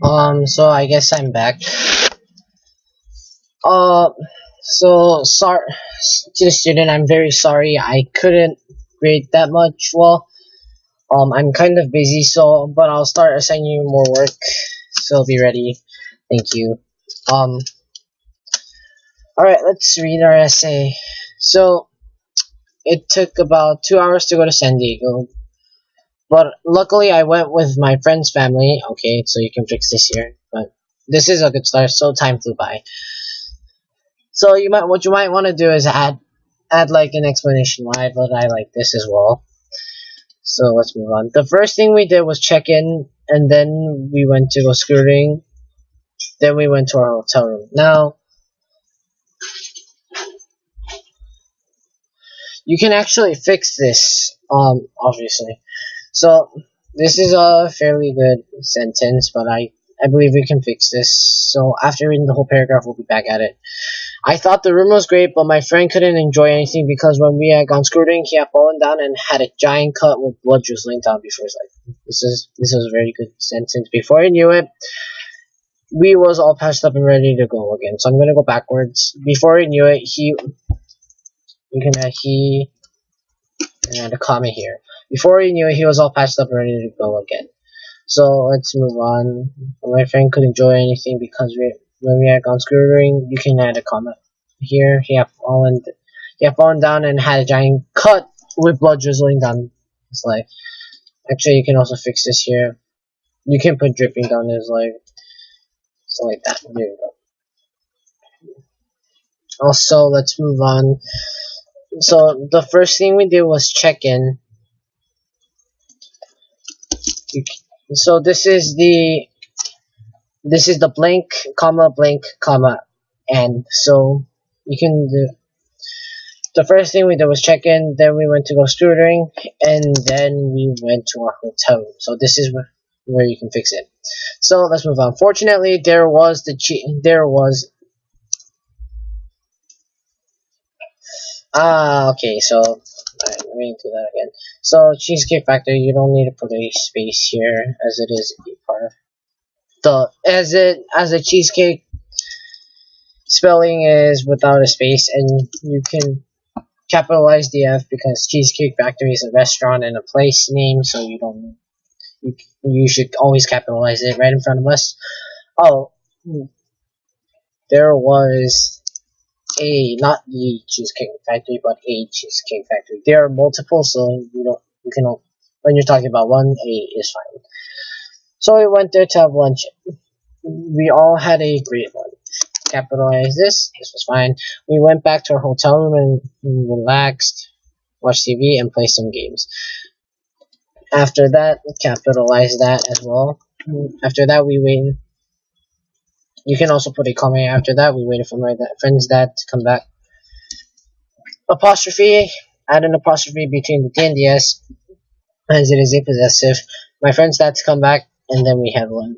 So I guess I'm back. Uh, so sorry to the student. I'm very sorry. I couldn't grade that much. Well, I'm kind of busy, so but I'll start assigning you more work. So be ready. Thank you. Um, all right. Let's read our essay. So it took about 2 hours to go to San Diego, but luckily I went with my friend's family. Okay, so you can fix this here. But this is a good start. So time flew by. So what you might want to do is add like an explanation why, but I like this as well. So let's move on. The first thing we did was check in, and then we went to go scootering. Then we went to our hotel room. Now you can actually fix this. Obviously. So this is a fairly good sentence, but I believe we can fix this. So after reading the whole paragraph, we'll be back at it. I thought the room was great, but my friend couldn't enjoy anything because when we had gone scootering, he had fallen down and had a giant cut with blood drizzling down before his life. This is a very good sentence. Before I knew it, we was all patched up and ready to go again. So I'm gonna go backwards. Before I knew it, he and a comma here. Before he knew it, he was all patched up and ready to go again. So let's move on. My friend couldn't enjoy anything because when we had gone scootering, you can add a comment here. He had fallen down and had a giant cut with blood drizzling down his leg. Actually, you can also fix this here. You can put dripping down his leg, so like that. There you go. Also, let's move on. So the first thing we did was check in. So this is the blank comma and so you can do the first thing we did was check in, then we went to go scootering, and then we went to our hotel room. So this is where you can fix it. So let's move on. Fortunately, there was okay, so alright, let me do that again. So Cheesecake Factory, you don't need to put a space here as it is a part of the as a cheesecake spelling is without a space, and you can capitalize the F because Cheesecake Factory is a restaurant and a place name, so you should always capitalize it right in front of us. Oh, there was not the Cheesecake Factory, but a Cheesecake Factory. There are multiple, so you can when you're talking about one, A is fine. So we went there to have lunch. We all had a great lunch. Capitalize this. This was fine. We went back to our hotel room and relaxed, watched TV, and played some games. After that, capitalize that as well. After that, we waited. You can also put a comment. After that, we waited for my friend's dad to come back. Apostrophe. Add an apostrophe between the D and the S, as it is a possessive. My friend's dad to come back, and then we have one.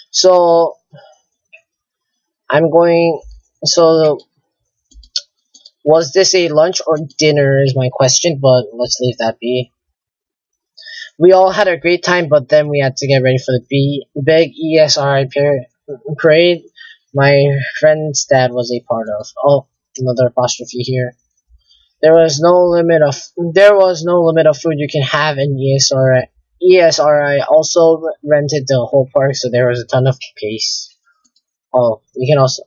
So I'm going. So was this a lunch or dinner is my question, but let's leave that be. We all had a great time, but then we had to get ready for the big ESRI parade my friend's dad was a part of. Oh, another apostrophe here. There was no limit of food you can have in ESRI. ESRI also rented the whole park, so there was a ton of space. Oh, you can also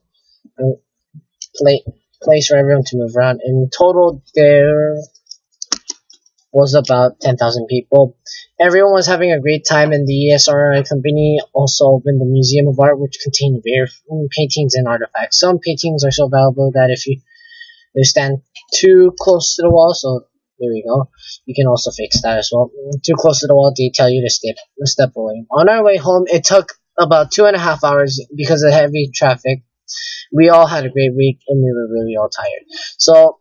play place for everyone to move around. In total, there was about 10,000 people. Everyone was having a great time, and the ESRI company also opened the Museum of Art, which contained rare paintings and artifacts. Some paintings are so valuable that if they stand too close to the wall, so there we go. You can also fix that as well. Too close to the wall, they tell you to step away. On our way home, it took about 2.5 hours because of heavy traffic. We all had a great week, and we were really all tired. So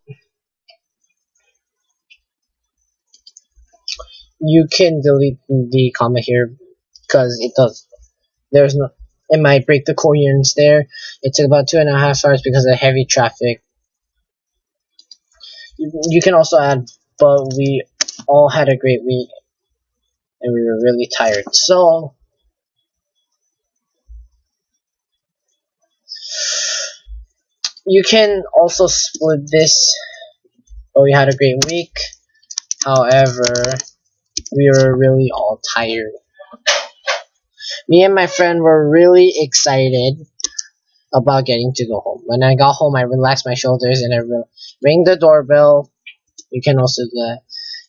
you can delete the comma here because it does. There's no. It might break the coherence there. It took about 2.5 hours because of heavy traffic. You can also add, but we all had a great week, and we were really tired. So you can also split this. But we had a great week. However, we were really all tired. Me and my friend were really excited about getting to go home. When I got home, I relaxed my shoulders and I rang the doorbell. You can also do that.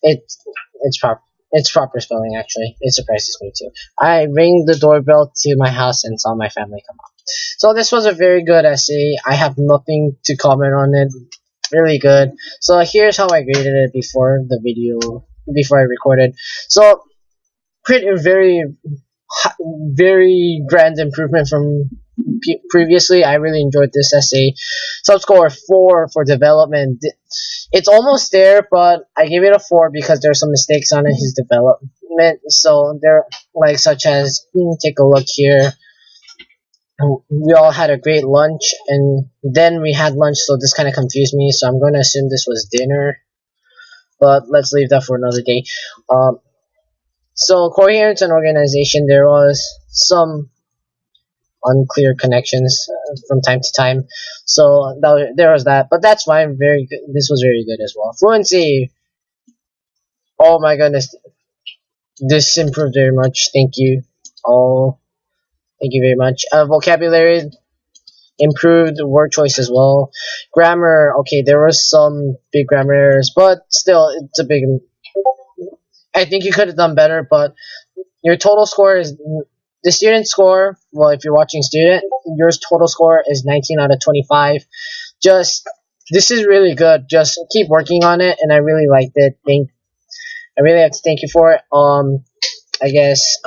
It's proper. It's proper spelling actually. It surprises me too. I rang the doorbell to my house and saw my family come up. So this was a very good essay. I have nothing to comment on it. Really good. So here's how I graded it before the video, before I recorded. So pretty very grand improvement from previously. I really enjoyed this essay. Subscore 4 for development. It's almost there, but I gave it a 4 because there's some mistakes on it. His development. So there, like such as take a look here. We all had a great lunch, and then we had lunch, so this kind of confused me. So I'm going to assume this was dinner, but let's leave that for another day. So coherence and organization, there was some unclear connections from time to time. So there was that, but that's fine. Very good. This was very good as well. Fluency. Oh my goodness, this improved very much. Thank you. Oh, thank you very much. Vocabulary improved, word choice as well. Grammar. Okay, there was some big grammar errors, but still, it's a big. I think you could have done better, but your total score is the student score. Well, if you're watching student, your total score is 19 out of 25. Just this is really good. Just keep working on it, and I really liked it. I really have to thank you for it. I guess